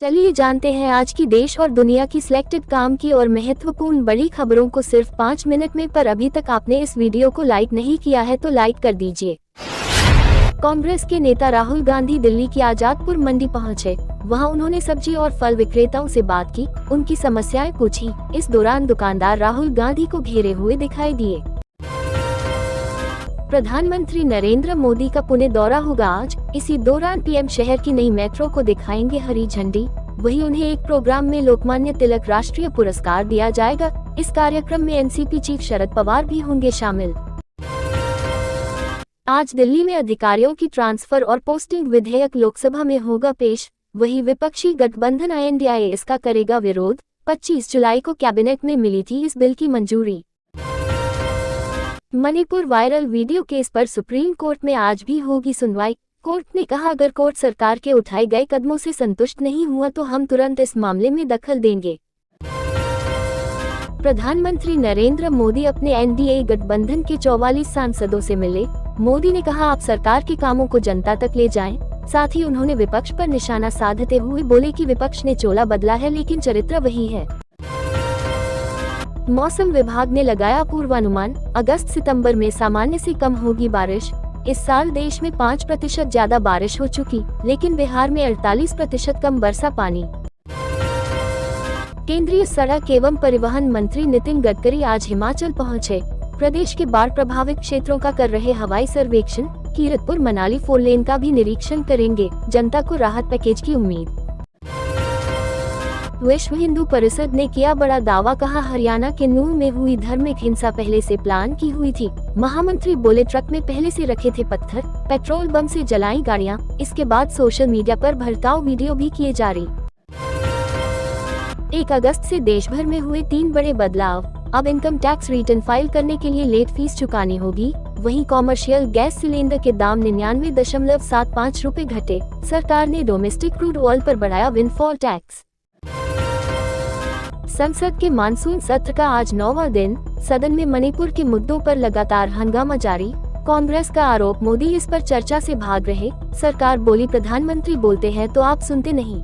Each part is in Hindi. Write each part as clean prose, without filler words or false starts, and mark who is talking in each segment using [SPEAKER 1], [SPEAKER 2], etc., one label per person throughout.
[SPEAKER 1] चलिए जानते हैं आज की देश और दुनिया की सिलेक्टेड काम की और महत्वपूर्ण बड़ी खबरों को सिर्फ 5 मिनट में। पर अभी तक आपने इस वीडियो को लाइक नहीं किया है तो लाइक कर दीजिए। कांग्रेस के नेता राहुल गांधी दिल्ली की आजादपुर मंडी पहुंचे। वहां उन्होंने सब्जी और फल विक्रेताओं से बात की, उनकी समस्याएं पूछी। इस दौरान दुकानदार राहुल गांधी को घेरे हुए दिखाई दिए। प्रधानमंत्री नरेंद्र मोदी का पुणे दौरा होगा आज। इसी दौरान पीएम शहर की नई मेट्रो को दिखाएंगे हरी झंडी। वहीं उन्हें एक प्रोग्राम में लोकमान्य तिलक राष्ट्रीय पुरस्कार दिया जाएगा। इस कार्यक्रम में एनसीपी चीफ शरद पवार भी होंगे शामिल। आज दिल्ली में अधिकारियों की ट्रांसफर और पोस्टिंग विधेयक लोकसभा में होगा पेश। वहीं विपक्षी गठबंधन INDIA इसका करेगा विरोध। 25 जुलाई को कैबिनेट में मिली थी इस बिल की मंजूरी। मणिपुर वायरल वीडियो केस पर सुप्रीम कोर्ट में आज भी होगी सुनवाई। कोर्ट ने कहा, अगर कोर्ट सरकार के उठाए गए कदमों से संतुष्ट नहीं हुआ तो हम तुरंत इस मामले में दखल देंगे। प्रधानमंत्री नरेंद्र मोदी अपने NDA गठबंधन के 44 सांसदों से मिले। मोदी ने कहा, आप सरकार के कामों को जनता तक ले जाएं। साथ ही उन्होंने विपक्ष पर निशाना साधते हुए बोले कि विपक्ष ने चोला बदला है लेकिन चरित्र वही है। मौसम विभाग ने लगाया पूर्वानुमान, अगस्त-सितंबर में सामान्य से कम होगी बारिश। इस साल देश में 5% ज्यादा बारिश हो चुकी, लेकिन बिहार में 48% कम बरसा पानी। केंद्रीय सड़क एवं परिवहन मंत्री नितिन गडकरी आज हिमाचल पहुंचे। प्रदेश के बाढ़ प्रभावित क्षेत्रों का कर रहे हवाई सर्वेक्षण। कीरतपुर मनाली 4 लेन का भी निरीक्षण करेंगे। जनता को राहत पैकेज की उम्मीद। विश्व हिंदू परिषद ने किया बड़ा दावा, कहा हरियाणा के नूंह में हुई धार्मिक हिंसा पहले से प्लान की हुई थी। महामंत्री बोले, ट्रक में पहले से रखे थे पत्थर, पेट्रोल बम से जलाई गाड़ियां। इसके बाद सोशल मीडिया पर भड़काऊ वीडियो भी किए जारी। 1 अगस्त से देश भर में हुए 3 बड़े बदलाव। अब इनकम टैक्स रिटर्न फाइल करने के लिए लेट फीस चुकानी होगी। वहीं कॉमर्शियल गैस सिलेंडर के दाम 99.75 रुपए घटे। सरकार ने डोमेस्टिक क्रूड ऑयल पर बढ़ाया विंडफॉल टैक्स। संसद के मानसून सत्र का आज 9वां दिन। सदन में मणिपुर के मुद्दों पर लगातार हंगामा जारी। कांग्रेस का आरोप, मोदी इस पर चर्चा से भाग रहे। सरकार बोली, प्रधानमंत्री बोलते हैं तो आप सुनते नहीं।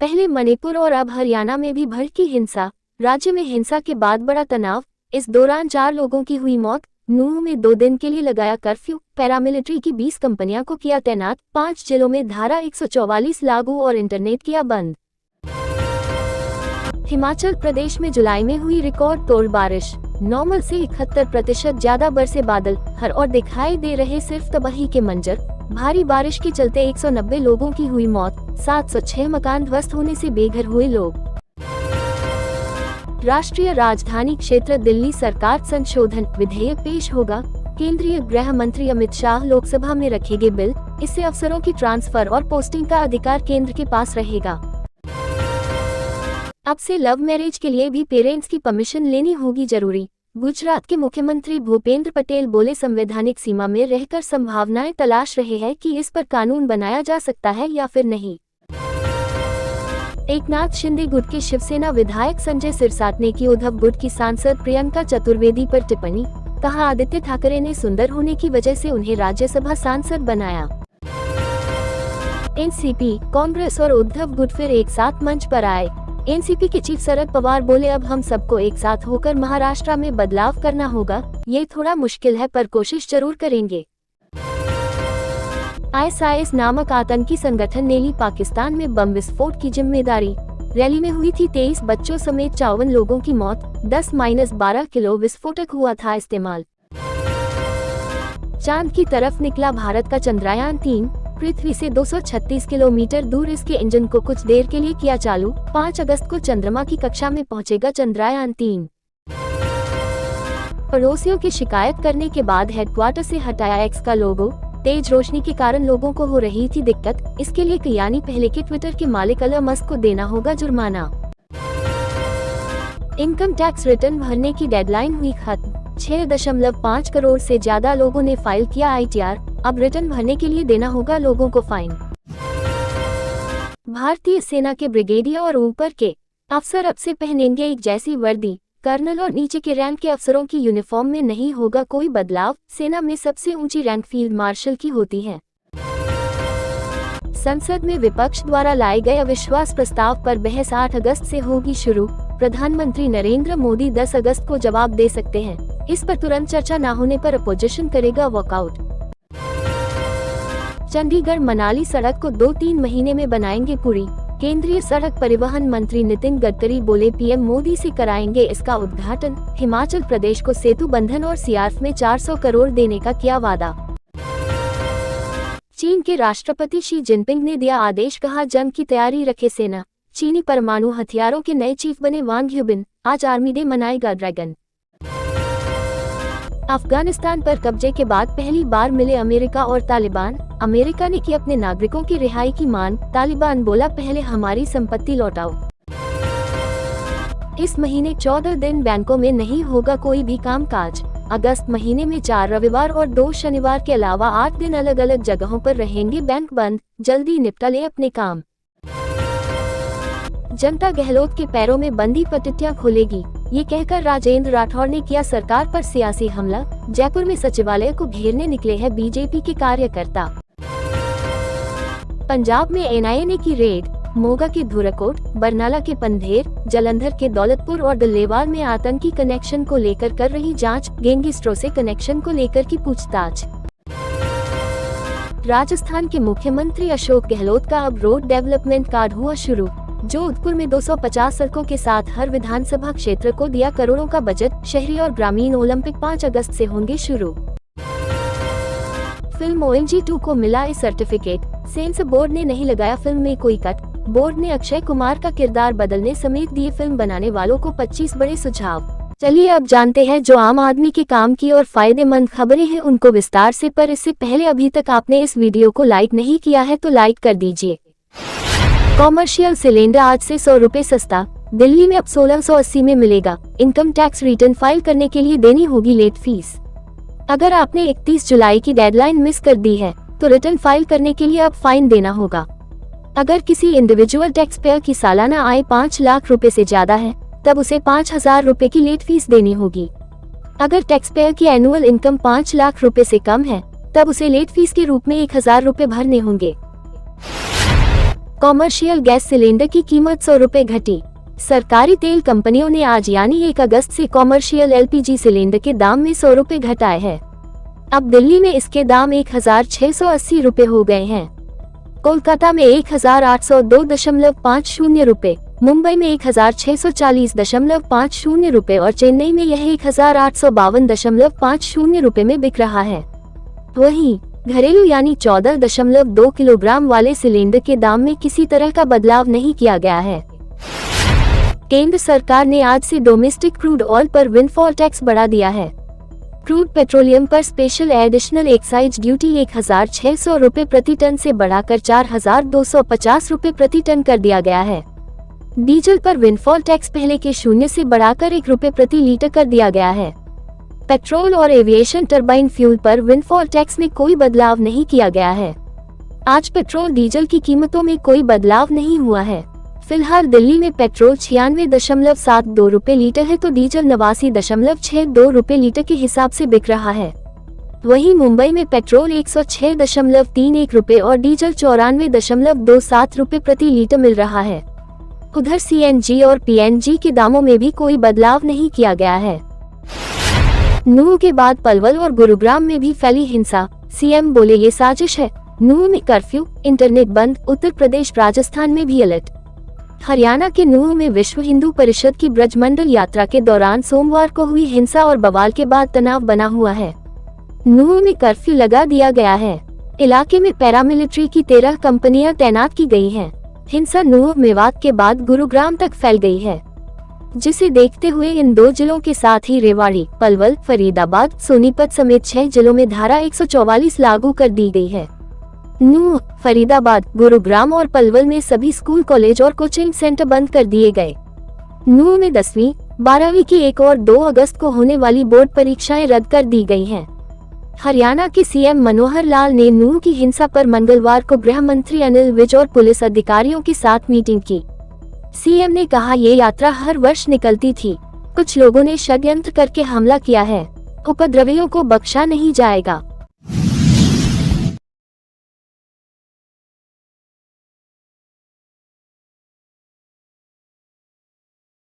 [SPEAKER 1] पहले मणिपुर और अब हरियाणा में भी भड़की हिंसा। राज्य में हिंसा के बाद बड़ा तनाव। इस दौरान 4 लोगों की हुई मौत। नूंह में 2 दिन के लिए लगाया कर्फ्यू। पैरामिलिट्री की 20 कंपनियों को किया तैनात। 5 जिलों में धारा 144 लागू और इंटरनेट किया बंद। हिमाचल प्रदेश में जुलाई में हुई रिकॉर्ड तोड़ बारिश। नॉर्मल से 71% ज्यादा बरसे बादल। हर ओर दिखाई दे रहे सिर्फ तबाही के मंजर। भारी बारिश के चलते 190 लोगों की हुई मौत। 706 मकान ध्वस्त होने से बेघर हुए लोग। राष्ट्रीय राजधानी क्षेत्र दिल्ली सरकार संशोधन विधेयक पेश होगा। केंद्रीय गृह मंत्री अमित शाह लोकसभा में रखेंगे बिल। इससे अफसरों की ट्रांसफर और पोस्टिंग का अधिकार केंद्र के पास रहेगा। अब से लव मैरिज के लिए भी पेरेंट्स की परमिशन लेनी होगी जरूरी। गुजरात के मुख्यमंत्री भूपेंद्र पटेल बोले, संवैधानिक सीमा में रहकर संभावनाएं तलाश रहे हैं कि इस पर कानून बनाया जा सकता है या फिर नहीं। एकनाथ शिंदे गुट के शिवसेना विधायक संजय सिरसाट ने की उद्धव गुट की सांसद प्रियंका चतुर्वेदी पर टिप्पणी। कहा, आदित्य ठाकरे ने सुंदर होने की वजह से उन्हें राज्यसभा सांसद बनाया। एनसीपी, कांग्रेस और उद्धव गुट फिर एक साथ मंच पर आए। एनसीपी के चीफ शरद पवार बोले, अब हम सबको एक साथ होकर महाराष्ट्र में बदलाव करना होगा। ये थोड़ा मुश्किल है पर कोशिश जरूर करेंगे। ISIS नामक आतंकी संगठन ने ली पाकिस्तान में बम विस्फोट की जिम्मेदारी। रैली में हुई थी 23 बच्चों समेत 54 लोगों की मौत। 10-12 किलो विस्फोटक हुआ था इस्तेमाल। चांद की तरफ निकला भारत का चंद्रयान 3। पृथ्वी से 236 किलोमीटर दूर इसके इंजन को कुछ देर के लिए किया चालू। 5 अगस्त को चंद्रमा की कक्षा में पहुंचेगा चंद्रयान 3। पड़ोसियों की शिकायत करने के बाद हेडक्वार्टर से हटाया X का लोगो। तेज रोशनी के कारण लोगों को हो रही थी दिक्कत। इसके लिए यानी पहले के ट्विटर के मालिक एलन मस्क को देना होगा जुर्माना। इनकम टैक्स रिटर्न भरने की डेडलाइन हुई खत्म। 6.5 करोड़ से ज्यादा लोगों ने फाइल किया ITR। अब रिटर्न भरने के लिए देना होगा लोगों को फाइन। भारतीय सेना के ब्रिगेडियर और ऊपर के अफसर अब से पहनेंगे एक जैसी वर्दी। कर्नल और नीचे के रैंक के अफसरों की यूनिफॉर्म में नहीं होगा कोई बदलाव। सेना में सबसे ऊंची रैंक फील्ड मार्शल की होती है। संसद में विपक्ष द्वारा लाए गए अविश्वास प्रस्ताव पर बहस 8 अगस्त से होगी शुरू। प्रधानमंत्री नरेंद्र मोदी 10 अगस्त को जवाब दे सकते हैं। इस पर तुरंत चर्चा न होने पर अपोजिशन करेगा वॉकआउट। चंडीगढ़ मनाली सड़क को 2-3 महीने में बनाएंगे पूरी। केंद्रीय सड़क परिवहन मंत्री नितिन गडकरी बोले पीएम मोदी से कराएंगे इसका उद्घाटन। हिमाचल प्रदेश को सेतु बंधन और सीआरएफ में 400 करोड़ देने का किया वादा। चीन के राष्ट्रपति शी जिनपिंग ने दिया आदेश, कहा जंग की तैयारी रखे सेना। चीनी परमाणु हथियारों के नए चीफ बने वांग ह्यूबिन। आज आर्मी डे मनाएगा ड्रैगन। अफगानिस्तान पर कब्जे के बाद पहली बार मिले अमेरिका और तालिबान। अमेरिका ने की अपने नागरिकों की रिहाई की मांग। तालिबान बोला पहले हमारी संपत्ति लौटाओ। इस महीने 14 दिन बैंकों में नहीं होगा कोई भी कामकाज। अगस्त महीने में 4 रविवार और 2 शनिवार के अलावा 8 दिन अलग अलग जगहों पर रहेंगे बैंक बंद। जल्दी निपटा ले अपने काम। जनता गहलोत के पैरों में बंदी पटिटियां खोलेगी, ये कहकर राजेंद्र राठौर ने किया सरकार पर सियासी हमला। जयपुर में सचिवालय को घेरने निकले हैं बीजेपी के कार्यकर्ता। पंजाब में एनआईए ने की रेड। मोगा के धुरकोट, बरनाला के पंधेर, जलंधर के दौलतपुर और डल्लेवाल में आतंकी कनेक्शन को लेकर कर रही जांच। गैंगस्टरों से कनेक्शन को लेकर की पूछताछ। राजस्थान के मुख्यमंत्री अशोक गहलोत का अब रोड डेवलपमेंट कार्ड हुआ शुरू। जोधपुर में 250 सड़कों के साथ हर विधानसभा क्षेत्र को दिया करोड़ों का बजट। शहरी और ग्रामीण ओलंपिक 5 अगस्त से होंगे शुरू। फिल्म OMG 2 को मिला ए सर्टिफिकेट। सेंसर बोर्ड ने नहीं लगाया फिल्म में कोई कट। बोर्ड ने अक्षय कुमार का किरदार बदलने समेत दिए फिल्म बनाने वालों को 25 बड़े सुझाव। चलिए अब जानते हैं जो आम आदमी के काम की और फायदेमंद खबरें हैं उनको विस्तार से। पर इससे पहले अभी तक आपने इस वीडियो को लाइक नहीं किया है तो लाइक कर दीजिए। कॉमर्शियल सिलेंडर आज से 100 रुपए सस्ता। दिल्ली में अब 1680 में मिलेगा। इनकम टैक्स रिटर्न फाइल करने के लिए देनी होगी लेट फीस। अगर आपने 31 जुलाई की डेडलाइन मिस कर दी है तो रिटर्न फाइल करने के लिए अब फाइन देना होगा। अगर किसी इंडिविजुअल टैक्स पेयर की सालाना आय 5 लाख रुपए से ज्यादा है तब उसे 5000 रुपए की लेट फीस देनी होगी। अगर टैक्स पेयर की एनुअल इनकम 5 लाख रुपए से कम है तब उसे लेट फीस के रूप में 1000 रुपए भरने होंगे। कॉमर्शियल गैस सिलेंडर की कीमत 100 रुपए घटी। सरकारी तेल कंपनियों ने आज यानी 1 अगस्त से कॉमर्शियल LPG सिलेंडर के दाम में 100 रुपए घटाए हैं। अब दिल्ली में इसके दाम 1680 रुपए हो गए हैं। कोलकाता में 1802.50 रुपए, मुंबई में 1640.50 रुपए और चेन्नई में यह 1852.50 रुपए में बिक रहा है। वहीं घरेलू यानी 14.2 किलोग्राम वाले सिलेंडर के दाम में किसी तरह का बदलाव नहीं किया गया है। केंद्र सरकार ने आज से डोमेस्टिक क्रूड ऑयल पर विंडफॉल टैक्स बढ़ा दिया है। क्रूड पेट्रोलियम पर स्पेशल एडिशनल एक्साइज ड्यूटी 1600 रुपए प्रति टन से बढ़ाकर 4250 रुपए प्रति टन कर दिया गया है। डीजल पर विंडफॉल टैक्स पहले के 0 से बढ़ाकर 1 रुपए प्रति लीटर कर दिया गया है। पेट्रोल और एविएशन टरबाइन फ्यूल पर विंडफॉल टैक्स में कोई बदलाव नहीं किया गया है। आज पेट्रोल डीजल की कीमतों में कोई बदलाव नहीं हुआ है। फिलहाल दिल्ली में पेट्रोल 96.72 रुपए लीटर है तो डीजल 89.62 रुपए लीटर के हिसाब से बिक रहा है। वहीं मुंबई में पेट्रोल 106.31 रुपए और डीजल 94.27 रुपए प्रति लीटर मिल रहा है। उधर CNG और PNG के दामों में भी कोई बदलाव नहीं किया गया है। नूह के बाद पलवल और गुरुग्राम में भी फैली हिंसा। CM बोले ये साजिश है। नूह में कर्फ्यू, इंटरनेट बंद। उत्तर प्रदेश, राजस्थान में भी अलर्ट। हरियाणा के नूह में विश्व हिंदू परिषद की ब्रजमंडल यात्रा के दौरान सोमवार को हुई हिंसा और बवाल के बाद तनाव बना हुआ है। नूह में कर्फ्यू लगा दिया गया है। इलाके में पैरामिलिट्री की 13 कंपनियां तैनात की गई हैं। हिंसा नूह मेवात के बाद गुरुग्राम तक फैल गई है, जिसे देखते हुए इन 2 जिलों के साथ ही रेवाड़ी, पलवल, फरीदाबाद, सोनीपत समेत 6 जिलों में धारा 144 लागू कर दी गई है। नूह, फरीदाबाद, गुरुग्राम और पलवल में सभी स्कूल, कॉलेज और कोचिंग सेंटर बंद कर दिए गए। नूह में 10वीं, 12वीं की 1 और 2 अगस्त को होने वाली बोर्ड परीक्षाएं रद्द कर दी गई हैं। हरियाणा के CM मनोहर लाल ने नूह की हिंसा पर मंगलवार को गृह मंत्री अनिल विज और पुलिस अधिकारियों के साथ मीटिंग की। CM ने कहा ये यात्रा हर वर्ष निकलती थी। कुछ लोगों ने षड्यंत्र करके हमला किया है। उपद्रवियों को बख्शा नहीं जाएगा।